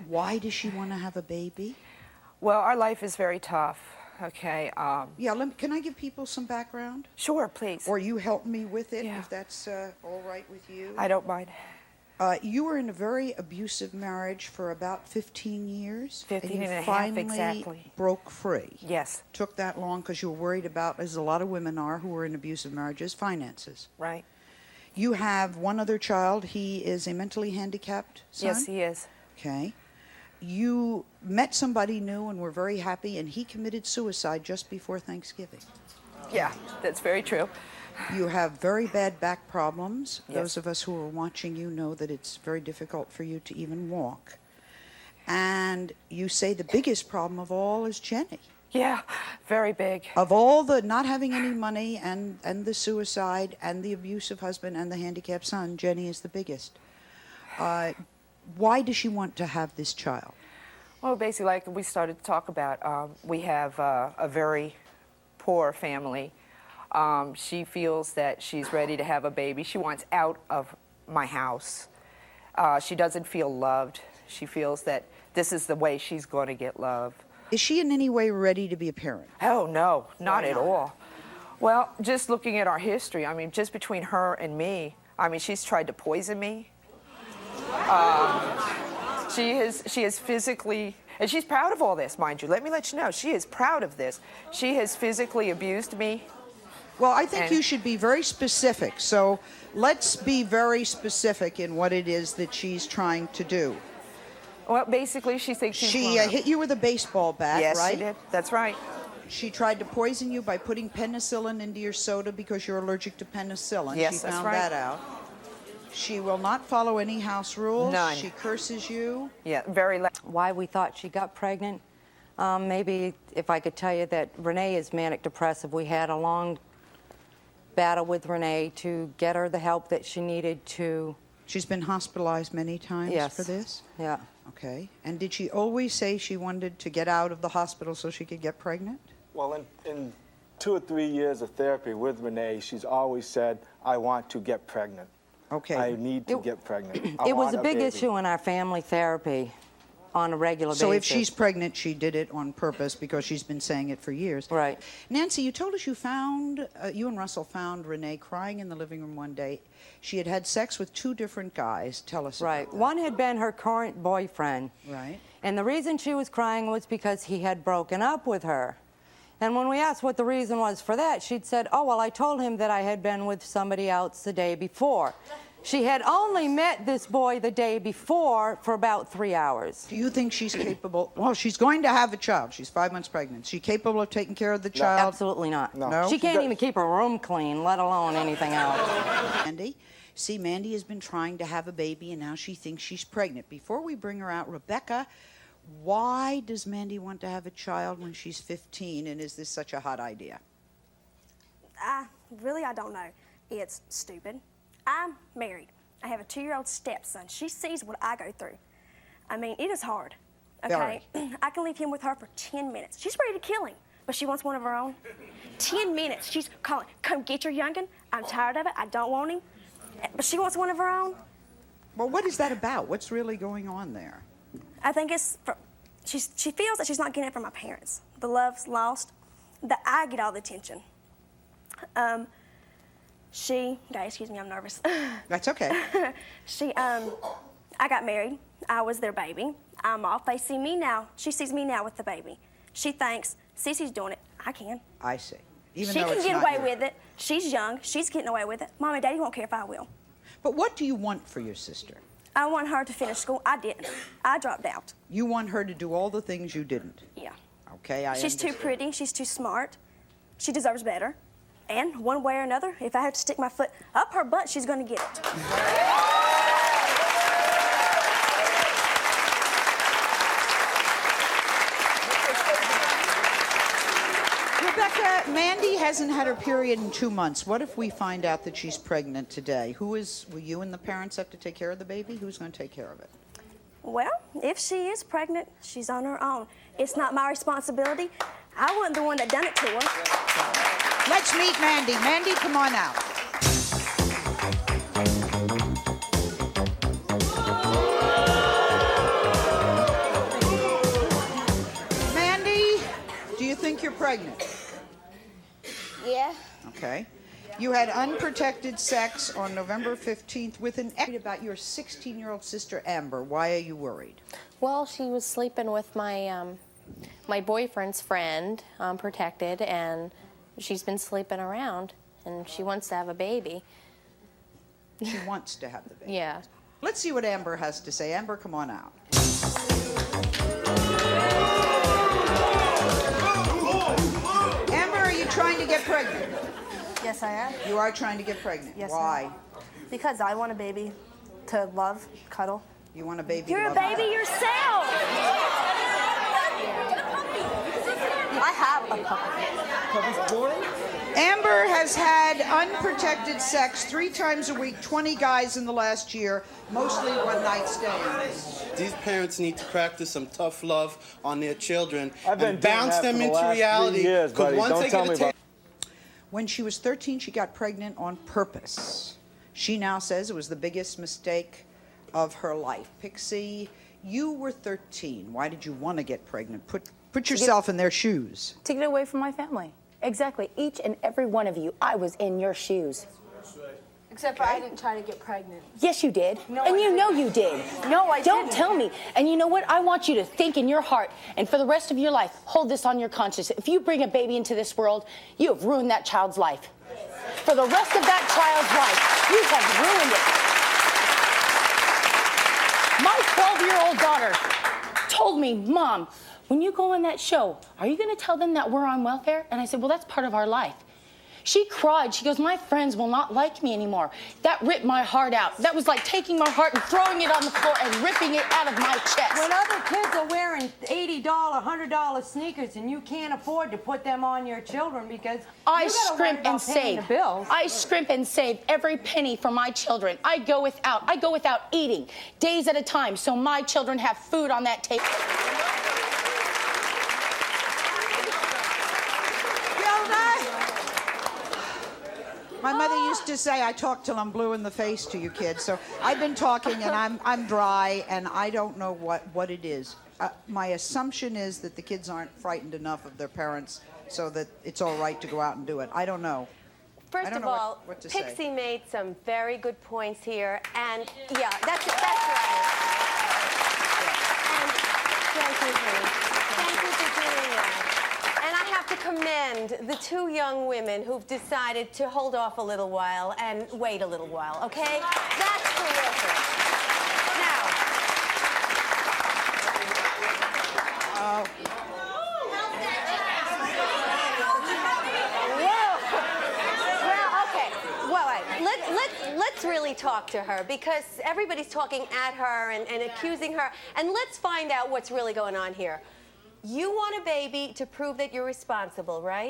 Why does she want to have a baby? Well, our life is very tough, okay? Yeah, can I give people some background? Sure, please. Or you help me with it, Yeah. if that's all right with you? I don't mind. You were in a very abusive marriage for about 15 years. 15 and a half, finally exactly. Broke free. Yes. Took that long because you were worried about, as a lot of women are who are in abusive marriages, finances. Right. You have one other child. He is a mentally handicapped son? Yes, he is. Okay. You met somebody new and were very happy, and he committed suicide just before Thanksgiving. Yeah, that's very true. You have very bad back problems. Yes. Those of us who are watching you know that it's very difficult for you to even walk. And you say the biggest problem of all is Jenny. Yeah, very big. Of all the not having any money and the suicide and the abusive husband and the handicapped son, Jenny is the biggest. Why does she want to have this child? Well, basically, like we started to talk about, we have a very poor family. She feels that she's ready to have a baby. She wants out of my house. She doesn't feel loved. She feels that this is the way she's going to get love. Is she in any way ready to be a parent? Oh, no, not at all. Well, just looking at our history, I mean, just between her and me, I mean, she's tried to poison me. She is physically, and she's proud of all this, mind you. Let me let you know, she is proud of this. She has physically abused me. Well, I think you should be very specific. So let's be very specific in what it is that she's trying to do. Well, basically, she thinks she's She hit you with a baseball bat, yes, right? Yes, she did. That's right. She tried to poison you by putting penicillin into your soda because you're allergic to penicillin. Yes, she that's found right. that out. She will not follow any house rules. None. She curses you. Yeah, very loud. Why we thought she got pregnant? Maybe if I could tell you that Renee is manic depressive. We had a long battle with Renee to get her the help that she needed to. She's been hospitalized many times for this? Yeah. Okay. And did she always say she wanted to get out of the hospital so she could get pregnant? Well, in 2 or 3 years of therapy with Renee, she's always said, I want to get pregnant. Okay. I need to get pregnant. It was a big issue in our family therapy on a regular basis. So if she's pregnant, she did it on purpose because she's been saying it for years. Right. Nancy, you told us you found, you and Russell found Renee crying in the living room one day. She had had sex with 2 different guys. Tell us about that. One had been her current boyfriend. Right. And the reason she was crying was because he had broken up with her. And when we asked what the reason was for that, she'd said, oh, well, I told him that I had been with somebody else the day before. She had only met this boy the day before for about 3 hours. Do you think she's capable? Well, she's going to have a child. She's 5 months pregnant. Is she capable of taking care of the child? Absolutely not. No? She can't even keep her room clean, let alone anything else. Mandy? See, Mandy has been trying to have a baby, and now she thinks she's pregnant. Before we bring her out, Rebecca, why does Mandy want to have a child when she's 15, and is this such a hot idea? Really, I don't know. It's stupid. I'm married. I have a 2-year-old stepson. She sees what I go through. I mean, it is hard, okay? I can leave him with her for 10 minutes. She's ready to kill him, but she wants one of her own. 10 minutes. She's calling, come get your young'un. I'm tired of it. I don't want him. But she wants one of her own. Well, what is that about? What's really going on there? I think it's, she feels that she's not getting it from my parents. The love's lost. That I get all the attention. Guys, excuse me, I'm nervous. That's okay. I got married. I was their baby. I'm off. They see me now. She sees me now with the baby. She thinks, Cece's doing it. I can. I see. Even she though can it's get not away with it. She's young. She's getting away with it. Mom and Daddy won't care if I will. But what do you want for your sister? I want her to finish school. I didn't. I dropped out. You want her to do all the things you didn't? Yeah. Okay, I She's understand. too pretty. She's too smart. She deserves better. And one way or another, if I have to stick my foot up her butt, she's going to get it. Rebecca, Mandy hasn't had her period in 2 months. What if we find out that she's pregnant today? Will you and the parents have to take care of the baby? Who's going to take care of it? Well, if she is pregnant, she's on her own. It's not my responsibility. I wasn't the one that done it to her. Let's meet Mandy. Mandy, come on out. pregnant? Yeah. Okay. You had unprotected sex on November 15th with an ex about your 16-year-old sister, Amber. Why are you worried? Well, she was sleeping with my my boyfriend's friend, unprotected, and she's been sleeping around, and she wants to have a baby. She wants to have the baby. Yeah. Let's see what Amber has to say. Amber, come on out. Amber, are you trying to get pregnant? Yes, I am. You are trying to get pregnant. Yes, Why? Because I want a baby to love, cuddle. You want a baby? You're a love baby that. yourself. I have a puppy. Amber has had unprotected sex 3 times a week, 20 guys in the last year, mostly one-night stands. These parents need to practice some tough love on their children I've been and doing bounce that them for the into last 3 reality. years, buddy. Once Don't they tell get me a taste. When she was 13, she got pregnant on purpose. She now says it was the biggest mistake of her life. Pixie, you were 13. Why did you want to get pregnant? Put yourself in their shoes. To get away from my family. Exactly. Each and every one of you, I was in your shoes. Except for I didn't try to get pregnant. Yes, you did. No, and I you know didn't. you did. No, I Don't didn't. tell me. And you know what? I want you to think in your heart, and for the rest of your life, hold this on your conscience. If you bring a baby into this world, you have ruined that child's life. For the rest of that child's life, you have ruined it. My 12-year-old daughter told me, Mom, when you go on that show, are you going to tell them that we're on welfare? And I said, well, that's part of our life. She cried. She goes, my friends will not like me anymore. That ripped my heart out. That was like taking my heart and throwing it on the floor and ripping it out of my chest. When other kids are wearing $80, $100 sneakers and you can't afford to put them on your children because I you gotta worry scrimp about and paying save. the bills. I scrimp and save every penny for my children. I go without eating days at a time so my children have food on that table. My mother used to say, I talk till I'm blue in the face to you kids. So I've been talking and I'm dry and I don't know what it is. My assumption is that the kids aren't frightened enough of their parents so that it's all right to go out and do it. I don't know. First I don't of know all, what to say. Pixie made some very good points here, and yeah, that's right. And thank you, honey. Thank you for doing that. And I have to commend the 2 young women who've decided to hold off a little while and wait a little while, okay? That's terrific. Now, let's really talk to her because everybody's talking at her and accusing her. And let's find out what's really going on here. You want a baby to prove that you're responsible, right?